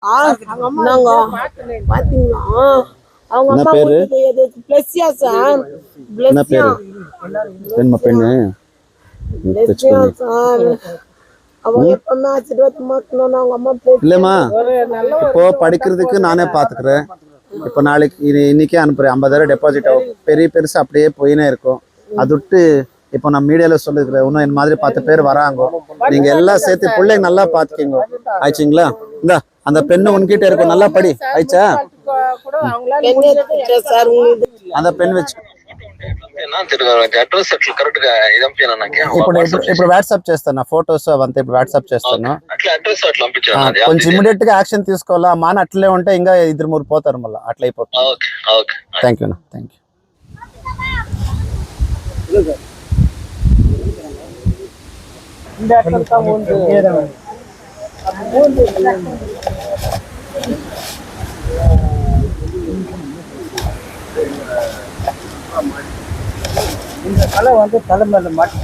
நாங்க பாத்தீங்களா அவங்க அம்மா வீட்டுக்கு பிளஸ்யா சார் பிளஸ்யா பெண்ணு பிளஸ்யா சார் அவங்க எப்பவுமே ஆசீர்வாதம் மாத்தணும் அவங்க அம்மா இல்லம்மா இப்போ படிக்கிறதுக்கு நானே பாத்துக்கிறேன் இப்போ நாளைக்கு இன்னைக்கே அனுப்புறேன் 50,000 டெபாசிட் ஆகும் பெரிய பெருசு அப்படியே போயினே இருக்கும் அது விட்டு இப்போ நான் மீடியால சொல்லிருக்கிறேன் இன்னும் இந்த மாதிரி 10 பேர் வராங்க நீங்க எல்லாம் சேர்த்து பிள்ளைங்க நல்லா பாத்துக்கீங்க ஆயிடுச்சுங்களா இந்த அந்த பெண்ணு உன்கிட்ட இருக்கும் நல்லா படி ஆயிடுச்சா அந்த பெண் வச்சு ఇప్పుడు వాట్సాప్ చేస్తాను ఫోటోస్ అవంతా ఇప్పుడు వాట్సాప్ చేస్తాను కొంచెం ఇమీడియట్ గా యాక్షన్ తీసుకోవాలా మాన అట్లే ఉంటే ఇంకా 2-3 పోతారు మళ్ళీ అట్లా అయిపోతుంది థ్యాంక్ యూ థ్యాంక్ இந்த கலை வந்து தலைமையில மாட்டி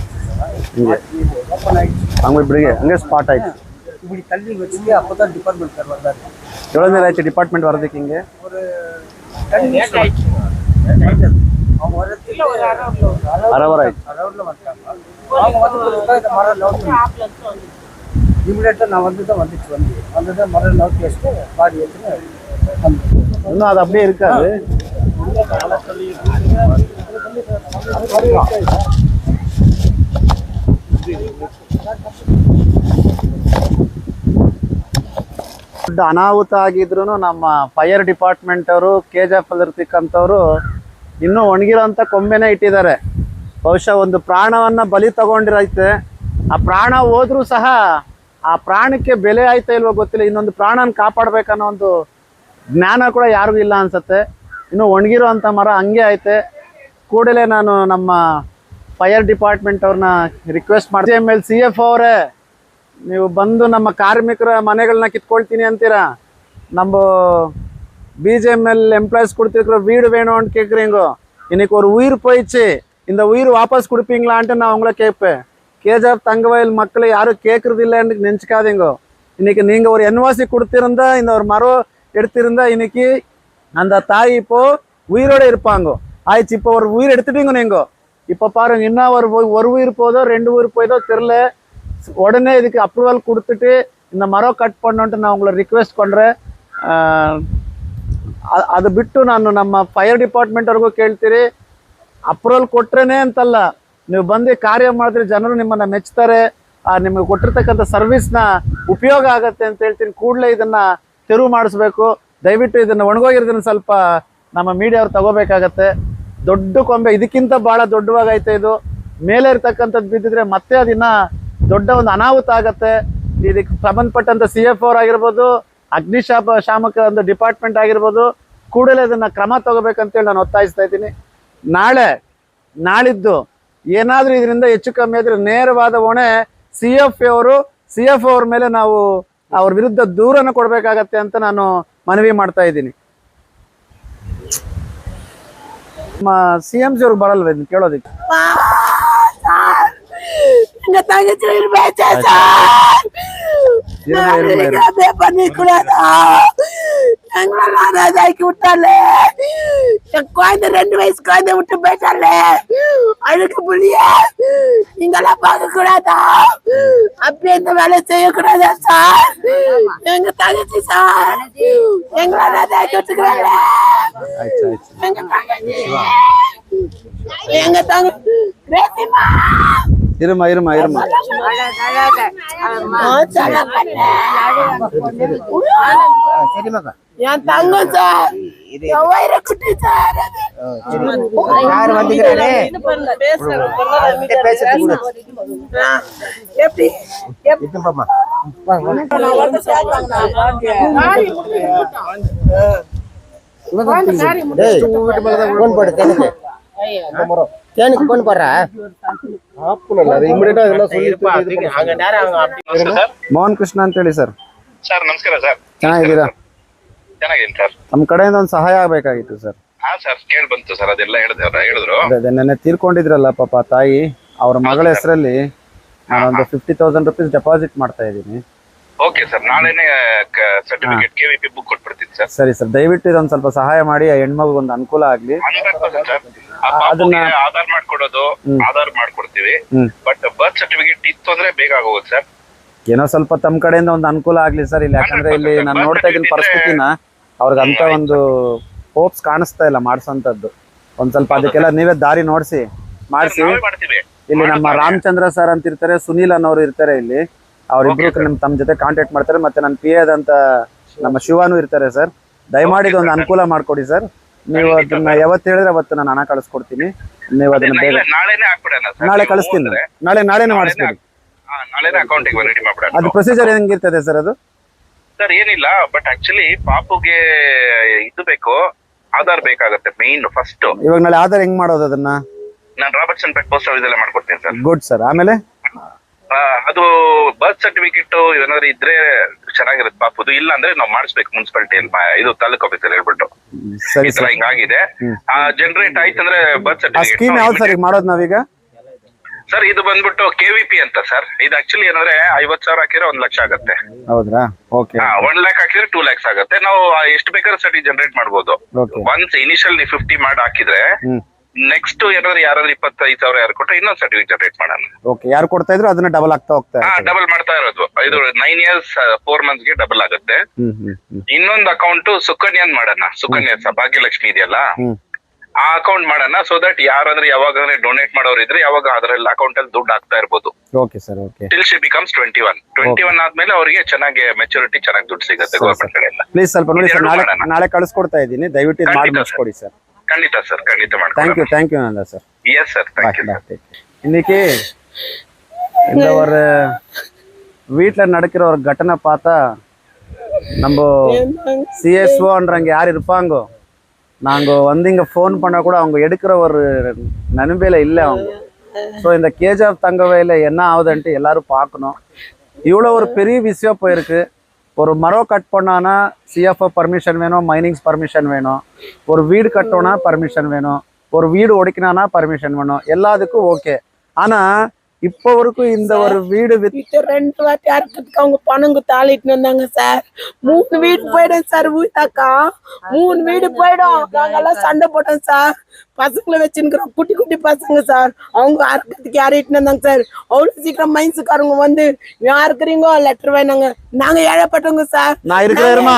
அங்கே இப்படி அங்கே ஸ்பாட் ஆயிடுச்சு இப்படி தள்ளி வச்சுட்டு அப்போதான் டிபார்ட்மெண்ட் சார் வந்தார் எவ்வளோ நேரம் ஆயிடுச்சு டிபார்ட்மெண்ட் வரதுக்கு இங்கே ஒரு அவங்க வரதுக்கு அரவர் ஆயிடுச்சு அரவரில் வந்துட்டாங்க அவங்க வந்து இந்த மரம் நோட்டு இமீடியட்டாக நான் வந்து தான் வந்துட்டு மரம் நோட்டு வச்சுட்டு பாடி எடுத்துன்னு இன்னும் அது அப்படியே இருக்காது ಅನಾಹುತ ಆಗಿದ್ರು ನಮ್ಮ ಫೈರ್ ಡಿಪಾರ್ಟ್ಮೆಂಟ್ ಅವರು KJF ಇರ್ತಕ್ಕಂಥವ್ರು ಇನ್ನೂ ಒಣಗಿರೋಂಥ ಕೊಂಬೆನೇ ಇಟ್ಟಿದ್ದಾರೆ ಬಹುಶಃ ಒಂದು ಪ್ರಾಣವನ್ನ ಬಲಿ ತಗೊಂಡಿರೈತೆ ಆ ಪ್ರಾಣ ಹೋದ್ರೂ ಸಹ ಆ ಪ್ರಾಣಕ್ಕೆ ಬೆಲೆ ಆಯ್ತಾ ಇಲ್ವೋ ಗೊತ್ತಿಲ್ಲ ಇನ್ನೊಂದು ಪ್ರಾಣನ ಕಾಪಾಡಬೇಕನ್ನೋ ಒಂದು ಜ್ಞಾನ ಕೂಡ ಯಾರಿಗೂ ಇಲ್ಲ ಅನ್ಸುತ್ತೆ ಇನ್ನು ಒಣಗಿರೋ ಅಂಥ ಮರ ಹಂಗೆ ಐತೆ ಕೂಡಲೇ ನಾನು ನಮ್ಮ ಫೈರ್ ಡಿಪಾರ್ಟ್ಮೆಂಟ್ ಅವ್ರನ್ನ ರಿಕ್ವೆಸ್ಟ್ ಮಾಡ್ತೀನಿ ಆಮೇಲೆ CF ಅವರೇ ನೀವು ಬಂದು ನಮ್ಮ ಕಾರ್ಮಿಕರ ಮನೆಗಳನ್ನ ಕಿತ್ಕೊಳ್ತೀನಿ ಅಂತೀರಾ நம்ம BJML எம்ப்ளாயிஸ் கொடுத்துருக்குற வீடு வேணும்னு கேட்குறீங்க இன்னைக்கு ஒரு உயிர் போயிடுச்சு இந்த உயிர் வாபஸ் கொடுப்பீங்களான்ட்டு நான் உங்களை கேட்பேன் KJF தங்கவயல் மக்களை யாரும் கேட்கறது இல்லைன்னு நினச்சிக்காதீங்க இன்னைக்கு நீங்கள் ஒரு NOC கொடுத்திருந்தா இந்த ஒரு மரம் எடுத்திருந்தா இன்னைக்கு அந்த தாய் இப்போ உயிரோட இருப்பாங்க ஆயிடுச்சு இப்போ ஒரு உயிர் எடுத்துட்டீங்க நீங்க இப்போ பாருங்க இன்னும் ஒரு உயிர் போதோ 2 உயிர் போயதோ தெரில உடனே இதுக்கு அப்ரூவல் கொடுத்துட்டு இந்த மரம் கட் பண்ணணுன்ட்டு நான் உங்களை ரிக்ವೆಸ್ಟ್ பண்ணுறேன் ಅದು ಬಿಟ್ಟು ನಾನು ನಮ್ಮ ಫೈರ್ ಡಿಪಾರ್ಟ್ಮೆಂಟ್ ಅವ್ರಿಗೂ ಕೇಳ್ತೀರಿ ಅಪ್ರೂವಲ್ ಕೊಟ್ರೇನೆ ಅಂತಲ್ಲ ನೀವು ಬಂದು ಕಾರ್ಯ ಮಾಡಿದ್ರೆ ಜನರು ನಿಮ್ಮನ್ನು ಮೆಚ್ತಾರೆ ನಿಮಗೆ ಕೊಟ್ಟಿರ್ತಕ್ಕಂಥ ಸರ್ವಿಸ್ನ ಉಪಯೋಗ ಆಗುತ್ತೆ ಅಂತ ಹೇಳ್ತೀನಿ ಕೂಡಲೇ ಇದನ್ನು ತೆರವು ಮಾಡಿಸ್ಬೇಕು ದಯವಿಟ್ಟು ಇದನ್ನು ಒಣಗೋಗಿರೋದನ್ನ ಸ್ವಲ್ಪ ನಮ್ಮ ಮೀಡಿಯಾವ್ರು ತಗೋಬೇಕಾಗತ್ತೆ ದೊಡ್ಡ ಕೊಂಬೆ ಇದಕ್ಕಿಂತ ಭಾಳ ದೊಡ್ಡವಾಗೈತೆ ಇದು ಮೇಲೆ ಇರ್ತಕ್ಕಂಥದ್ದು ಬಿದ್ದಿದ್ರೆ ಮತ್ತೆ ಅದನ್ನ ದೊಡ್ಡ ಒಂದು ಅನಾಹುತ ಆಗತ್ತೆ ಇದಕ್ಕೆ ಸಂಬಂಧಪಟ್ಟಂಥ CF ಅವ್ರು ಆಗಿರ್ಬೋದು ಅಗ್ನಿಶಾಮಕ ಒಂದು ಡಿಪಾರ್ಟ್ಮೆಂಟ್ ಆಗಿರ್ಬೋದು ಕೂಡಲೇ ಅದನ್ನು ಕ್ರಮ ತಗೋಬೇಕಂತೇಳಿ ನಾನು ಒತ್ತಾಯಿಸ್ತಾ ಇದ್ದೀನಿ ನಾಳಿದ್ದು ಏನಾದರೂ ಇದರಿಂದ ಹೆಚ್ಚು ಕಮ್ಮಿ ಆದರೆ ನೇರವಾದ ಹೊಣೆ CF ಅವ್ರ ಮೇಲೆ ನಾವು ಅವ್ರ ವಿರುದ್ಧ ದೂರನ್ನು ಕೊಡಬೇಕಾಗತ್ತೆ ಅಂತ ನಾನು ಮನವಿ ಮಾಡ್ತಾ ಇದ್ದೀನಿ CMC ಅವ್ರಿಗೆ ಬರಲ್ವ ಇದನ್ನ ಕೇಳೋದಕ್ಕೆ எங்க தங்கச்சி எங்களாக்கி விட்டாலே என் குழந்தை 2 வயசு குழந்தை விட்டு போயிட்டாலே அழுக்கு புள்ளிய நீங்களாம் பார்க்க கூடாதா அப்படி இந்த வேலை செய்யக்கூடாதா சார் எங்க தங்கச்சி சார் எங்களால ஆக்கி விட்டுக்கிறாங்க எங்க தங்கச்சி இருமா என் தங்கம் சார் குட்டி சார் எப்படி தேனுக்கு போன் போடுறா ಮೋಹನ್ ಕೃಷ್ಣ ಅಂತ ಹೇಳಿ ಸರ್ ಸರ್ ನಮಸ್ಕಾರ ಸರ್ ಚೆನ್ನಾಗಿದ್ದೀರಾ ಚೆನ್ನಾಗಿದ್ದೀನಿ ಸರ್ ನಮ್ಮ ಕಡೆಯಿಂದ ಒಂದು ಸಹಾಯ ಆಗಬೇಕಾಗಿತ್ತು ಸರ್ ಹಾ ಸರ್ ಕೇಳಿ ಬಂತು ಸರ್ ಅದೆಲ್ಲ ಹೇಳಿದ್ರು ಅದೇ ನೆನ್ನೆ ತೀರ್ಕೊಂಡಿದ್ರಲ್ಲ ಪಾಪ ತಾಯಿ ಅವ್ರ ಮಗಳ ಹೆಸರಲ್ಲಿ ನಾನೊಂದು 50,000 ರೂಪೀಸ್ ಡೆಪಾಸಿಟ್ ಮಾಡ್ತಾ ಇದ್ದೀನಿ ಓಕೆ ಸರ್, ನಾಳೆನೆ ಸರ್ಟಿಫಿಕೇಟ್ KVP ಬುಕ್ ಕೊಟ್ಬಿಡ್ತೀನಿ ಸರ್. ಸರಿ ಸರ್, ದಯವಿಟ್ಟು ಇದೊಂದು ಸ್ವಲ್ಪ ಸಹಾಯ ಮಾಡಿ, ಆ ಹೆಣ್ಮಗು ಒಂದು ಅನುಕೂಲ ಆಗ್ಲಿ. 100% ಸರ್. ಆ ಪಾಪುಗೆ ಆಧಾರ್ ಮಾಡ್ಕೊಡೋದು, ಆಧಾರ್ ಮಾಡ್ಕೊಡ್ತೀವಿ. ಬಟ್ ಬರ್ತ್ ಸರ್ಟಿಫಿಕೇಟ್ ಇತ್ತು ಅಂದ್ರೆ ಬೇಗ ಆಗೋಗುತ್ತೆ ಸರ್. ಏನೋ ಸ್ವಲ್ಪ ತಮ್ಮ ಕಡೆಯಿಂದ ಒಂದು ಅನುಕೂಲ ಆಗ್ಲಿ ಸರ್ ಇಲ್ಲಿ. ಯಾಕಂದ್ರೆ ಇಲ್ಲಿ ನಾನು ನೋಡ್ತಾ ಇದ್ದೀನಿ ಪರಿಸ್ಥಿತಿನ, ಅವ್ರಿಗೆ ಅಂತ ಒಂದು ಹೋಪ್ಸ್ ಕಾಣಿಸ್ತಾ ಇಲ್ಲ ಮಾಡ್ಸೋಂಥದ್ದು. ಒಂದ್ ಸ್ವಲ್ಪ ಅದಕ್ಕೆಲ್ಲ ನೀವೇ ದಾರಿ ಮಾಡಿಸಿ. ಇಲ್ಲಿ ನಮ್ಮ ರಾಮಚಂದ್ರ ಸರ್ ಅಂತ ಇರ್ತಾರೆ, ಸುನೀಲ್ ಅನ್ನೋರು ಇರ್ತಾರೆ ಇಲ್ಲಿ, ಅವ್ರಿಬ್ರು ತಮ್ಮ ಜೊತೆ ಕಾಂಟ್ಯಾಕ್ಟ್ ಮಾಡ್ತಾರೆ. ಮತ್ತೆ ನನ್ನ PA ಆದಂತ ನಮ್ಮ ಶಿವಾನು ಇರ್ತಾರೆ ಸರ್. ದಯಮಾಡಿ ಒಂದು ಅನುಕೂಲ ಮಾಡ್ಕೊಡಿ ಸರ್. ನೀವು ಅದನ್ನ ಯಾವತ್ತು ಹೇಳಿದ್ರೆ ಅವತ್ತು ನಾನು ಹಣ ಕಳಿಸ್ಕೊಡ್ತೀನಿ. ನೀವು ಅದನ್ನ ಬೇಗ ನಾಳೆ ಕಳಿಸ್ತೀನಿ. ನಾಳೆನೇ ಮಾಡಿಸ್ತೀನಿ. ಅದು ಪ್ರೊಸೀಜರ್ ಹೆಂಗಿರ್ತದೆ ಸರ್? ಅದು ಸರ್ ಏನಿಲ್ಲ, ಬಟ್ ಆಕ್ಚುಲಿ ಪಾಪುಗೆ ಇದು ಬೇಕು, ಆಧಾರ್ ಬೇಕಾಗುತ್ತೆ ಮೇನ್ ಫಸ್ಟ್. ಇವಾಗ ನಾಳೆ ಆಧಾರ್ ಹೆಂಗ್ ಮಾಡೋದು? ಅದನ್ನ ನಾನು ರಾಬರ್ಟ್ಸನ್ ಪೇಟ್ ಪೋಸ್ಟ್ ಆಫೀಸ್ ಅಲ್ಲೇ ಮಾಡ್ಕೊಡ್ತೀನಿ ಸರ್. Good sir. ಆಮೇಲೆ ಅದು ಬರ್ತ್ ಸರ್ಟಿಫಿಕೇಟ್ ಏನಾದ್ರು ಇದ್ರೆ ಚೆನ್ನಾಗಿರುತ್ತೆ ಪಾಪುದು. ಇಲ್ಲ ಅಂದ್ರೆ ನಾವು ಮಾಡಿಸ್ಬೇಕು ಮುನ್ಸಿಪಾಲಿಟಿಯಲ್ಲಿ, ಇದು ತಾಲೂಕ್ ಆಫೀಸಲ್ಲಿ ಹೇಳ್ಬಿಟ್ಟು ಈ ತರ ಹಿಂಗಾಗಿದೆ. ಜನರೇಟ್ ಆಯ್ತಂದ್ರೆ ಬರ್ತ್ ಸರ್ಟಿಫಿಕೇಟ್ ಸ್ಕೀಮ್ ಯಾವ್ದು ಸರ್ ಮಾಡೋದು ನಾವೀಗ? ಸರ್ ಇದು ಬಂದ್ಬಿಟ್ಟು KVP ಅಂತ ಸರ್. ಇದು ಆಕ್ಚುಲಿ ಏನಂದ್ರೆ 50,000 ಹಾಕಿದ್ರೆ 1 ಲಕ್ಷ ಆಗುತ್ತೆ. ಹೌದ್ರಾ? ಓಕೆ. 1 ಲ್ಯಾಕ್ ಹಾಕಿದ್ರೆ 2 ಲ್ಯಾಕ್ಸ್ ಆಗುತ್ತೆ. ನಾವು ಎಷ್ಟು ಬೇಕಾದ್ರೂ ಸರ್ಟಿ ಜನರೇಟ್ ಮಾಡ್ಬೋದು. ಒನ್ಸ್ ಇನಿಷಿಯಲ್ 50 ಮಾಡಿ ಹಾಕಿದ್ರೆ ನೆಕ್ಸ್ಟ್ ಏನಾದ್ರು ಯಾರಾದ್ರೂ 25,000 ಯಾರು ಕೊಟ್ಟರೆ ಇನ್ನೊಂದು ಸರ್ಟಿಫಿಕೇಟ್ ಜನರೇಟ್ ಮಾಡೋಣ. ಓಕೆ. ಯಾರು ಕೊಡ್ತಾ ಇದ್ರು ಅದನ್ನ ಡಬಲ್ ಆಗ್ತಾ ಹೋಗ್ತಾ ಡಬಲ್ ಮಾಡ್ತಾ ಇರೋದು. ಇದು 9 years 4 months ಗೆ ಡಬಲ್ ಆಗುತ್ತೆ. ಇನ್ನೊಂದು ಅಕೌಂಟ್ ಸುಕನ್ಯಾ ಮಾಡೋಣ. ಸುಕನ್ಯಾ ಭಾಗ್ಯಲಕ್ಷ್ಮಿ ಇದೆಯಲ್ಲ, ಆ ಅಕೌಂಟ್ ಮಾಡೋಣ. ಸೊ ದಟ್ ಯಾರಾದ್ರೂ ಯಾವಾಗ ಡೊನೇಟ್ ಮಾಡೋರು ಇದ್ರೆ ಯಾವಾಗ ಅದರಲ್ಲಿ ಅಕೌಂಟ್ ಅಲ್ಲಿ ದುಡ್ಡು ಹಾಕ್ತಾ ಇರ್ಬೋದು. Okay sir. Okay. Till she becomes 21 ಆದ್ಮೇಲೆ ಅವರಿಗೆ ಚೆನ್ನಾಗಿ ಮೆಚುರಿಟಿ ಚೆನ್ನಾಗಿ ದುಡ್ಡು ಸಿಗುತ್ತೆ ಗವರ್ಮೆಂಟ್ ಕಡೆಯಿಂದ. ಪ್ಲೀಸ್ ಸ್ವಲ್ಪ ನೋಡಿ ಸರ್, ನಾಳೆ ಕಳಿಸ್ಕೊಡ್ತಾ ಇದ್ದೀನಿ. ದಯವಿಟ್ಟು ಇದು ಮಾಡಿ ಮುಗಿಸ್ಕೊಡಿ ಸರ್. கண்டிப்பா சார், கண்டிப்பா madam. Thank you Nanda sir. Yes sir, thank you sir. இன்னைக்கு இந்த ஒரு வீட்டில் நடக்கிற ஒரு கட்டனை பார்த்தா நம்ம CSOன்றவங்க யார் இருப்பாங்கோ, நாங்கள் வந்து இங்கே ஃபோன் பண்ணால் கூட அவங்க எடுக்கிற ஒரு நன்மையில் இல்லை அவங்க. ஸோ இந்த KGF தங்கவேல என்ன ஆகுதுன்ட்டு எல்லாரும் பார்க்கணும். இவ்வளோ ஒரு பெரிய விஷயம் போயிருக்கு. ஒரு மரம் கட் பண்ணானா CFO பர்மிஷன் வேணும், மைனிங்ஸ் பர்மிஷன் வேணும், ஒரு வீடு கட்டோன்னா பர்மிஷன் வேணும், ஒரு வீடு ஒடிக்கினானா பர்மிஷன் வேணும், எல்லாத்துக்கும் ஓகே. ஆனால் இப்போ வரைக்கும் இந்த ஒரு வீடு வித்து 2 வாட்டி அறுக்கிறதுக்கு அவங்க பணங்க தாளிட்டு வந்தாங்க சார். 3 வீடு போயிடும் சார். ஊட்டாக்கா 3 வீடு போயிடும். நாங்கெல்லாம் சண்டை போட்டோம் சார். பசங்களை வச்சுருக்கிறோம், குட்டி குட்டி பசங்க சார். அவங்க அறுக்கிறதுக்கு யாரிட்டு வந்தாங்க சார். அவ்வளோ சீக்கிரம் மைன்ஸுக்காரங்க வந்து யாருக்குறீங்க லெட்டர் வேணாங்க. நாங்க ஏழப்பட்டோங்க சார். நான் இருக்கிறேன்.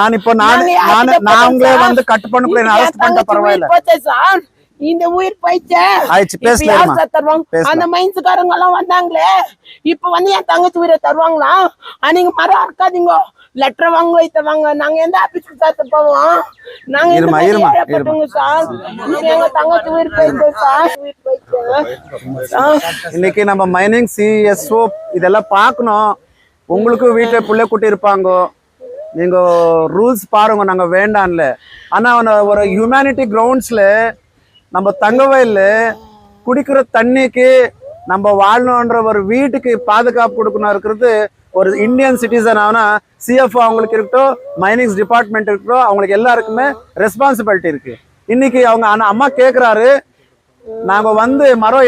நான் இப்போ நாங்களே வந்து கட் பண்ண கூட அரெஸ்ட் பண்ண பரவாயில்லை சார். இந்த உயிர் போயிடுச்சு. அந்த மைன்ஸுக்காரங்க எல்லாம் வந்தாங்களே, இப்ப வந்து என் தங்கச்சி உயிரை தருவாங்களா? நீங்க மரம் அறுக்காதீங்க, லெட்டர் வாங்க வைத்தவாங்க. நாங்க எந்த ஆபீஸ்க்கு சாத்த போவோம்? நாங்க ஏற்பட்டோங்க சார். எங்க தங்கச்சி உயிர் போயிடுச்சு சார். இன்னைக்கு நம்ம மைனிங் CSO இதெல்லாம் பார்க்கணும். உங்களுக்கு வீட்டுல புள்ளை குட்டி இருப்பாங்க, நீங்க ரூல்ஸ் பாருங்க, நாங்க வேண்டாம்ல. ஆனா ஒரு ஹியூமனிட்டி கிரவுண்ட்ஸ்ல நம்ம தங்கவயல்ல குடிக்கிற தண்ணிக்கு நம்ம வாழணுன்ற ஒரு வீட்டுக்கு பாதுகாப்பு கொடுக்கணும் இருக்கிறது ஒரு இந்தியன் சிட்டிசன். ஆனா CFO அவங்களுக்கு இருக்கட்டும், மைனிங்ஸ் டிபார்ட்மெண்ட் இருக்கட்டும், அவங்களுக்கு எல்லாருக்குமே ரெஸ்பான்சிபிலிட்டி இருக்கு. இன்னைக்கு அவங்க அம்மா கேட்குறாரு, நாங்கள் வந்து மரம்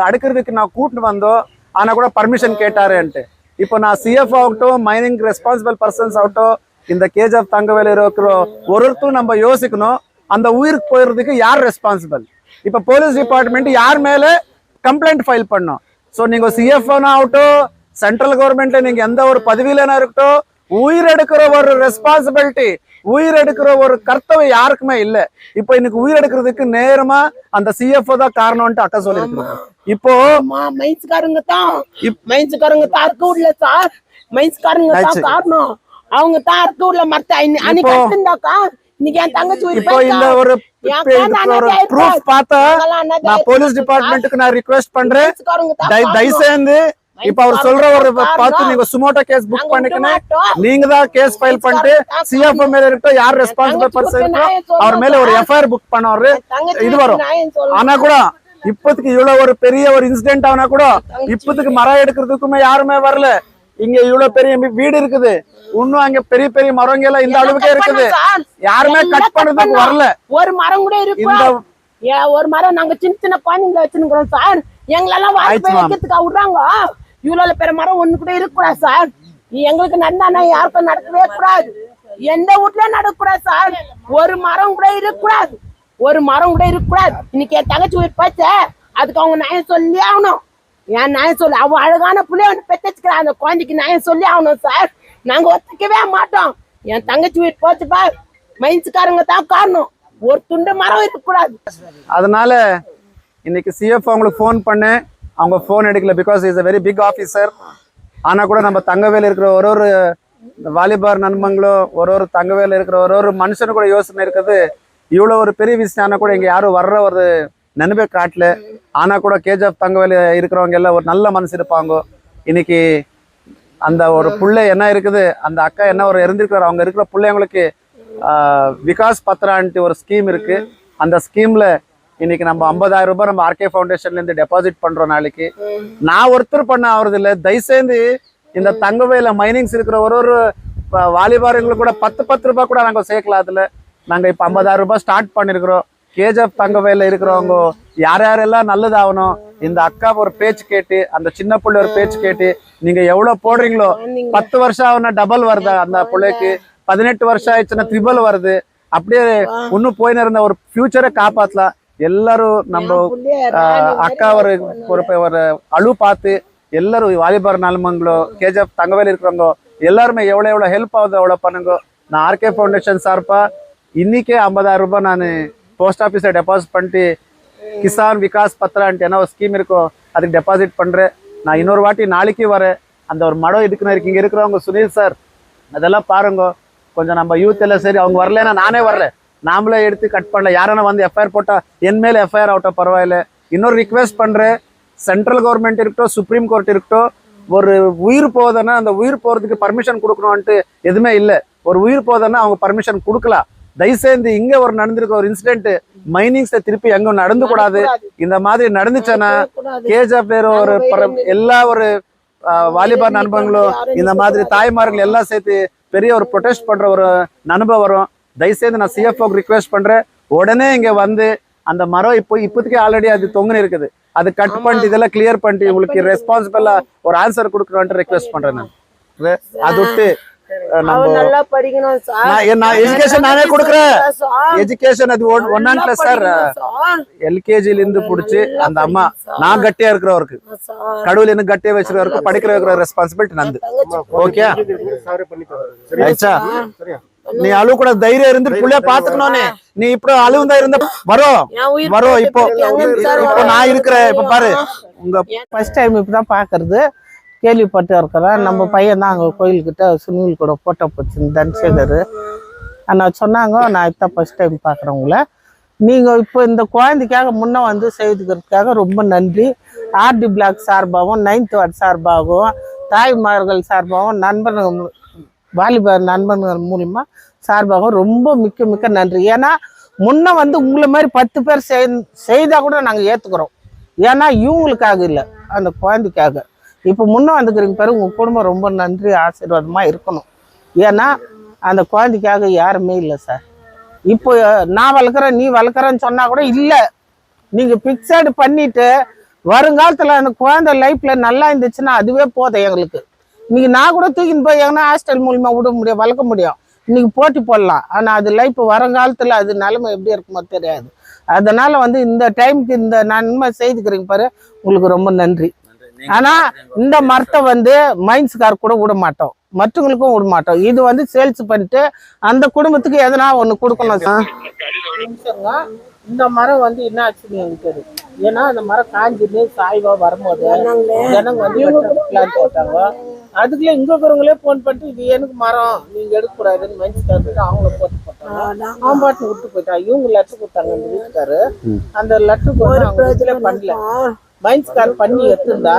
அடுக்கிறதுக்கு நான் கூட்டிட்டு வந்தோம், ஆனால் கூட பர்மிஷன் கேட்டாருன்ட்டு. இப்போ நான் CFO ஆகட்டும், மைனிங் ரெஸ்பான்சிபிள் பர்சன்ஸ் ஆகட்டும், இந்த KGF தங்கவேல இருக்கிற ஒருத்தரும் நம்ம யோசிக்கணும், அந்த உயிருக்கு போயிடுறதுக்கு யார் ரெஸ்பான்சிபிள். இப்போ போலீஸ் டிபார்ட்மெண்ட் யார் மேலே கம்ப்ளைண்ட் ஃபைல் பண்ணும். ஸோ நீங்கள் CFOனா ஆகட்டும், சென்ட்ரல் கவர்மெண்ட்ல நீங்கள் எந்த ஒரு பதவியிலனா இருக்கட்டும், உயிர் எடுக்கிற ஒரு ரெஸ்பான்சிபிலிட்டி, உயிர் எடுக்கிற ஒரு கர்த்தவை யாருக்குமே இல்லை. இப்போ இன்னைக்கு உயிர் எடுக்கிறதுக்கு நேரமா அந்த CFO தான் காரணம்ட்டு அக்கா சொல்லியிருக்காங்க. இப்போ மைன்ஸ்காரங்க தான் அறுக்க விடல சார். மைன்ஸ்காரங்க தான் காரணம். அவங்க தான் அறுக்க விடல. மத்த அன்னைக்கு இருந்தாக்கா இன்னைக்கு என் தங்கச்சி இப்போ இந்த ஒரு ப்ரூஃப் பார்த்தா நான் போலீஸ் டிபார்ட்மெண்ட்டுக்கு நான் ரிக்வெஸ்ட் பண்றேன், தயவுசெய்து இப்ப அவர் சொல்ற ஒரு பார்த்து நீங்க சுமோட்டோ கேஸ் புக் பண்ணிக்கணும். நீங்க தான் கேஸ் ஃபைல் பண்ணிட்டு CFO மேல இருக்கட்டும், யார் ரெஸ்பான்சிபிள் பர்சன் அவர் மேல ஒரு FIR புக் பண்ணுவாரு, இது வரும். ஆனா கூட இப்போதைக்கு இவ்வளவு ஒரு பெரிய ஒரு இன்சிடென்ட் ஆனா கூட இப்போதைக்கு மரம் எடுக்கிறதுக்குமே யாருமே வரல. இங்க இவ்வளவு பெரிய வீடு இருக்குது, இன்னும் அங்க பெரிய பெரிய மரங்க எல்லாம் இந்த அளவுக்கே இருக்குது, யாருமே கட் பண்றதுக்கு வரல. ஒரு மரம் கூட இருக்கு. ஒரு மரம் நாங்க சின்ன சின்ன குழந்தைங்களை வச்சிருக்கிறோம் சார். எங்களெல்லாம் வைக்கிறதுக்கு விடுறாங்க. இவ்வளவு பெரிய மரம் ஒண்ணு கூட இருக்க கூடாது சார். எங்களுக்கு நடந்தானா யாருக்கும் நடக்கவே கூடாது. எந்த வீட்லயும் நடக்கக்கூடாது சார். ஒரு மரம் கூட இருக்கக்கூடாது. இன்னைக்கு என் தங்கச்சி உயிர் போச்ச, அதுக்கு அவங்க நியாயம் சொல்லி ஆகணும். என் நியாயம் சொல்லி அவன் அழகான பிள்ளைய வந்து பெற்றுக்கிறா, அந்த குழந்தைக்கு நியாயம் சொல்லி ஆகணும் சார். நாங்க ஒத்துக்கவே மாட்டோம். என் தங்கச்சி உயிர் போச்சு பார், மைன்ஸ்காரங்க தான் காரணம். ஒரு துண்டு மரம் இருக்கக்கூடாது. அதனால இன்னைக்கு சிஎஃப் அவங்களுக்கு ஃபோன் பண்ணேன், அவங்க ஃபோன் எடுக்கல. Because is a very big officer. ஆனால் கூட நம்ம தங்கவேல இருக்கிற ஒரு வாலிபார் நண்பங்களும் ஒரு தங்கவேல இருக்கிற ஒரு மனுஷனு கூட யோசனை இருக்குது. இவ்வளோ ஒரு பெரிய விஷயம் ஆனால் கூட இங்கே யாரும் வர்ற ஒரு நினைவே காட்டல. ஆனால் கூட கேஜிஎஃப் தங்கவேல இருக்கிறவங்க எல்லாம் ஒரு நல்ல மனசு இருப்பாங்க. இன்னைக்கு அந்த ஒரு புள்ளை என்ன இருக்குது, அந்த அக்கா என்ன ஒரு இருந்திருக்கிறார், அவங்க இருக்கிற பிள்ளைங்களுக்கு விகாஸ் பத்ரான்ட்டு ஒரு ஸ்கீம் இருக்கு. அந்த ஸ்கீம்ல இன்னைக்கு நம்ம 50,000 ரூபாய் நம்ம ஆர்கே ஃபவுண்டேஷன்ல இருந்து டெபாசிட் பண்றோம். நாளைக்கு நான் ஒருத்தர் பண்ண ஆகுறது இல்லை. தயவுசெய்து இந்த தங்கவேல மைனிங்ஸ் இருக்கிற ஒரு வாலிபாரங்களுக்கு கூட 10 ரூபாய் கூட நாங்கள் சேர்க்கலாம். அதுல நாங்கள் இப்போ 50,000 ரூபாய் ஸ்டார்ட் பண்ணிருக்கிறோம். கேஜிஎஃப் தங்கவேல இருக்கிறவங்க யாரெல்லாம் நல்லதாகணும், இந்த அக்கா ஒரு பேச்சு கேட்டு, அந்த சின்ன பிள்ளை ஒரு பேச்சு கேட்டு, நீங்க எவ்வளவு போடுறீங்களோ 10 வருஷம் ஆகுனா டபுள் வருது, அந்த பிள்ளைக்கு 18 வருஷம் ஆயிடுச்சுன்னா ட்ரிபிள் வருது. அப்படியே இன்னும் போயின்னு இருந்த ஒரு ஃபியூச்சரை காப்பாற்றலாம். எல்லாரும் நம்ம அக்கா ஒரு அழு பார்த்து எல்லாரும் வாலிபார் நலமங்களோ கேஜிஎஃப் தங்கவேல இருக்கிறவங்க எல்லாருமே எவ்வளோ ஹெல்ப் ஆகுது அவ்வளோ பண்ணுங்க. நான் ஆர்கே ஃபவுண்டேஷன் சார்பா இன்னைக்கே 50,000 ரூபாய் நான் போஸ்ட் ஆஃபீஸில் டெபாசிட் பண்ணிட்டு கிசான் விகாஸ் பத்ரான்ட்டு என்ன ஒரு ஸ்கீம் இருக்கோ அதுக்கு டெபாசிட் பண்ணுறேன். நான் இன்னொரு வாட்டி நாளைக்கு வரேன். அந்த ஒரு மடம் இருக்கு இங்கே இருக்கிறவங்க சுனில் சார் அதெல்லாம் பாருங்க. கொஞ்சம் நம்ம யூத் எல்லாம் சரி, அவங்க வரலன்னா நானே வரல, நாமளே எடுத்து கட் பண்ணல. யாரான வந்து எஃப்ஐஆர் போட்டால் என் மேலே எஃப்ஐஆர் ஆகட்டும் பரவாயில்ல. இன்னொரு ரிக்வெஸ்ட் பண்ணுறேன், சென்ட்ரல் கவர்மெண்ட் இருக்கட்டும் சுப்ரீம் கோர்ட் இருக்கட்டும், ஒரு உயிர் போகுதுன்னா அந்த உயிர் போகிறதுக்கு பர்மிஷன் கொடுக்கணும்ன்ட்டு எதுவுமே இல்லை. ஒரு உயிர் போகுதுன்னா அவங்க பர்மிஷன் கொடுக்கலாம். தயவுசெய்து இங்க ஒரு நடந்திருக்க ஒரு இன்சிடென்ட் மைனிங்ஸ்ல திருப்பி எங்க நடந்து கூடாது. இந்த மாதிரி நடந்துச்சுன்னா கேஜிஎஃப் ஒரு எல்லா ஒரு வாலிபார் நண்பர்களும் இந்த மாதிரி தாய்மார்கள் எல்லாம் சேர்த்து பெரிய ஒரு ப்ரொடெஸ்ட் பண்ற ஒரு நண்பர் வரும். தயவுசெய்து நான் சிஎஃப்ஓக்கு ரிக்வெஸ்ட் பண்றேன், உடனே இங்க வந்து அந்த மரம் இப்போதைக்கு ஆல்ரெடி அது தொங்குன்னு இருக்குது, அது கட் பண்ணிட்டு இதெல்லாம் கிளியர் பண்ணிட்டு உங்களுக்கு ரெஸ்பான்சிபிளா ஒரு ஆன்சர் கொடுக்கணும்னு ரிக்வெஸ்ட் பண்றேன். நான் அது விட்டு நல்லா படிக்கணும் சார். நான் எஜுகேஷன் நானே கொடுக்குறேன். எஜுகேஷன் அது 1 கிளாஸ் சார், எல்கேஜில இருந்து புடிச்சு அந்த அம்மா நான் கட்டியா இருக்கிறவருக்கு கடவுள் என்ன கட்டியா வச்சிருக்கவருக்கு படிக்கிற வைக்கிற ரெஸ்பான்சிபிலிட்டி நந்து. ஓகே ஆயிடுச்சா? நீ அழுவ கூட தைரியம் இருந்து புள்ளைய பாத்துக்கணும். நீ இப்ப அழுவுந்தா இருந்த வரும் இப்போ நான் இருக்கிறேன். இப்ப பாரு, உங்க ஃபர்ஸ்ட் டைம் இப்பதான் பாக்குறது, கேள்விப்பட்டு இருக்கிறேன். நம்ம பையன் தான் அங்கே கோயில்கிட்ட சுனில் கூட போட்டோ போச்சு தனசேகர். ஆனால் சொன்னாங்க, நான் இதான் ஃபர்ஸ்ட் டைம் பார்க்குறேன் உங்களை. நீங்கள் இப்போ இந்த குழந்தைக்காக முன்னே வந்து செய்துக்கிறதுக்காக ரொம்ப நன்றி. ஆர்டி பிளாக் சார்பாகவும் 9th வார்டு சார்பாகவும் தாய்மார்கள் சார்பாகவும் நண்பர்கள் வாலிபார் நண்பர்கள் மூலிமா சார்பாகவும் ரொம்ப மிக்க நன்றி. ஏன்னா முன்னே வந்து உங்களை மாதிரி 10 பேர் செய்தால் கூட நாங்கள் ஏற்றுக்கிறோம். ஏன்னா இவங்களுக்காக இல்லை, அந்த குழந்தைக்காக. இப்போ முன்னே வந்துக்கிறீங்க பாரு, உங்கள் குடும்பம் ரொம்ப நன்றி ஆசீர்வாதமாக இருக்கணும். ஏன்னா அந்த குழந்தைக்காக யாருமே இல்லை சார். இப்போ நான் வளர்க்குறேன் நீ வளர்க்குறேன்னு சொன்னால் கூட இல்லை, நீங்கள் பிக்சடு பண்ணிவிட்டு வருங்காலத்தில் அந்த குழந்தை லைஃப்பில் நல்லா இருந்துச்சுன்னா அதுவே போதும் எங்களுக்கு. இன்னைக்கு நான் கூட தூக்கின்னு போய் எங்கன்னா ஹாஸ்டல் மூலிமா விட முடியும், வளர்க்க முடியும், இன்னைக்கு போட்டி போடலாம். ஆனால் அது லைஃப் வருங்காலத்தில் அது நிலைமை எப்படி இருக்குமோ தெரியாது. அதனால் வந்து இந்த டைமுக்கு இந்த நன்மை செய்துக்கிறீங்க பாரு, உங்களுக்கு ரொம்ப நன்றி. ஆனா இந்த மரத்தை வந்து மைன்ஸ்கார் கூட விட மாட்டோம், மற்றவங்களுக்கும் விட மாட்டோம். இது வந்து சேல்ஸ் பண்ணிட்டு அந்த குடும்பத்துக்கு எதனா ஒண்ணு கொடுக்கணும். இந்த மரம் வந்து என்ன ஆச்சுன்னு எனக்கு தெரியும். ஏன்னா அந்த மரம் காஞ்சிட்டு சாய்வா வரும்போது ஜனங்க வந்து பிளான் போட்டாங்க. அதுக்குள்ள இங்க இருக்கிறவங்களே போன் பண்ணிட்டு இது எனக்கு மரம் நீங்க எடுக்கக்கூடாதுன்னு மைன்ஸ்கார் அவங்கள போட்டு போட்டாங்க. அவன் பாட்டு விட்டு போயிட்டான். இவங்க லெட்டர் கொடுத்தாங்க அந்த வீட்டுக்காரு. அந்த லெட்டருக்கு பண்ணல, மைன்ஸ்கார் பண்ணி எடுத்துருந்தா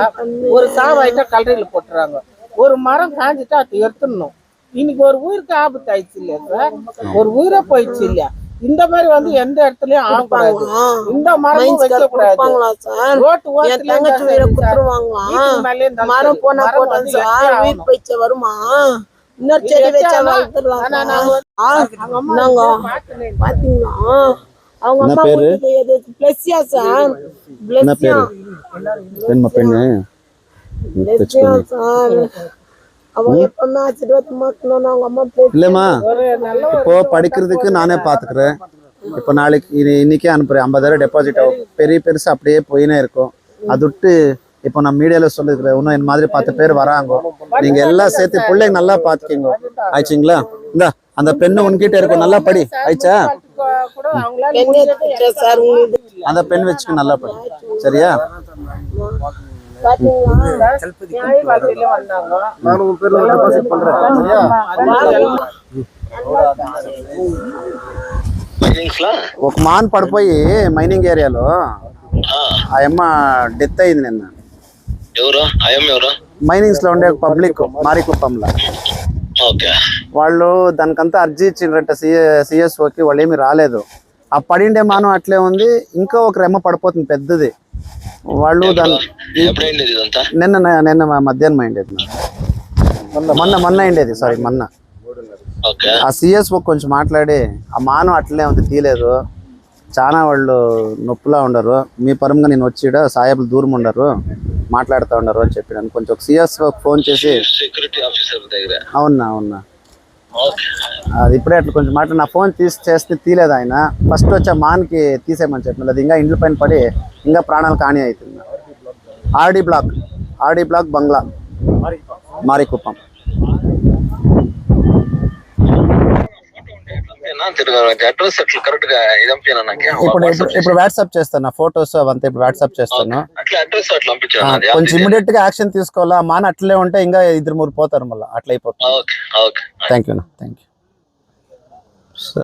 ஒரு சாவாயிட்டா கல்லறையில போட்டுறாங்க. ஒரு மரம் காஞ்சிட்டா அது எடுத்துடணும். இன்னைக்கு ஒரு உயிருக்கு ஆபத்து ஆயிடுச்சு இல்லையா சார், ஒரு உயிரை போயிடுச்சு இல்லையா. இந்த மாதிரி வந்து எந்த இடத்துலயும் ஆகக்கூடாது, இந்த மரம் வைக்க கூடாது. ரோட்டு வருமா இன்னொரு செடி வச்சா பாத்தீங்களா? அவங்க அம்மா பிளஸ்யா சார், பிளஸ்யா சார். அவன் எப்பவுமே ஆசீர்வாதம் மாக்கணும் அவங்க அம்மா பேச்சு இல்லைம்மா இப்போ படிக்கிறதுக்கு நானே பார்த்துக்கிறேன். இப்போ நாளைக்கு இன்னைக்கே அனுப்புறேன் 50,000 டெபாசிட் ஆகும். பெரிய பெருசு அப்படியே போயினே இருக்கும். அது விட்டு இப்போ நான் மீடியாவில் சொல்லிருக்கிறேன், இன்னும் என் மாதிரி 10 பேர் வராங்க. நீங்க எல்லாம் சேர்த்து பிள்ளைங்க நல்லா பார்த்துக்கிங்க. ஆயிடுச்சுங்களா? இந்த அந்த பெண்ணு உன்கிட்ட இருக்கும், நல்லா படி. ஆயிடுச்சா? சார் உங்களுக்கு அந்த பெண் வச்சுக்க, நல்லா படி. சரியா? நான் உங்க பேர்ல டெபாசிட் பண்றேன். ఒక మాన్ పడిపోయి మైనింగ్ ఏరియాలో ఆ అమ్మ డెత్ అయింది నిన్న. ఎవరు ఆయమ్మ ఎవరు? మైనింగ్స్ లో ఉండే పబ్లిక్ మారికుప్పంలో ఓకే. వాళ్ళు దానికంతా అర్జీ ఇచ్చిండ్రంట సిఎస్ఓకి. వాళ్ళు ఏమి రాలేదు. ఆ పడిండే మానం అట్లే ఉంది. ఇంకా ఒక రెమ్మ పడిపోతుంది పెద్దది. వాళ్ళు దాన్ని ఎప్పుడైంది ఇదంతా? నిన్న మధ్యాహ్నం అయిండేది. మొన్న అయిండేది. సారీ మొన్న. ఓకే. ఆ సిఎస్ఓ కొంచెం మాట్లాడి ఆ మానం అట్లనే ఉంది, తీయలేదు. చాలా వాళ్ళు నొప్పిలా ఉండరు. మీ పరంగా నేను వచ్చి సాహెబ్లు దూరం ఉండరు, మాట్లాడుతూ ఉండరు అని చెప్పినాను. కొంచెం ఒక సిఎస్ఓ ఫోన్ చేసి సెక్యూరిటీ ఆఫీసర్ దగ్గర. అవునా అది ఇప్పుడే అట్లా కొంచెం మాట్లాడి నా ఫోన్ చేస్తే తీయలేదు ఆయన. ఫస్ట్ వచ్చి ఆ మాన్కి తీసేయమని చెప్పిన, అది ఇంకా ఇండ్ల పైన పడి ఇంకా ప్రాణాలు కాని అవుతుంది. ఆర్డీ బ్లాక్ బంగ్లా మారికుప్పం. అడ్రస్ అట్లా కరెక్ట్ గా ఇదంపినా నాకు. ఇప్పుడు వాట్సాప్ చేస్తాను నా ఫొటోస్ అవంతా. ఇప్పుడు వాట్సాప్ చేస్తాను. అట్లా అడ్రస్ అట్లా పంపించాను. కొంచెం ఇమీడియట్ గా యాక్షన్ తీసుకోవాలా. మాన అట్లే ఉంటే ఇంకా 2-3 పోతారు మళ్ళీ. అట్లా అయిపోతుంది. ఓకే. Thank you.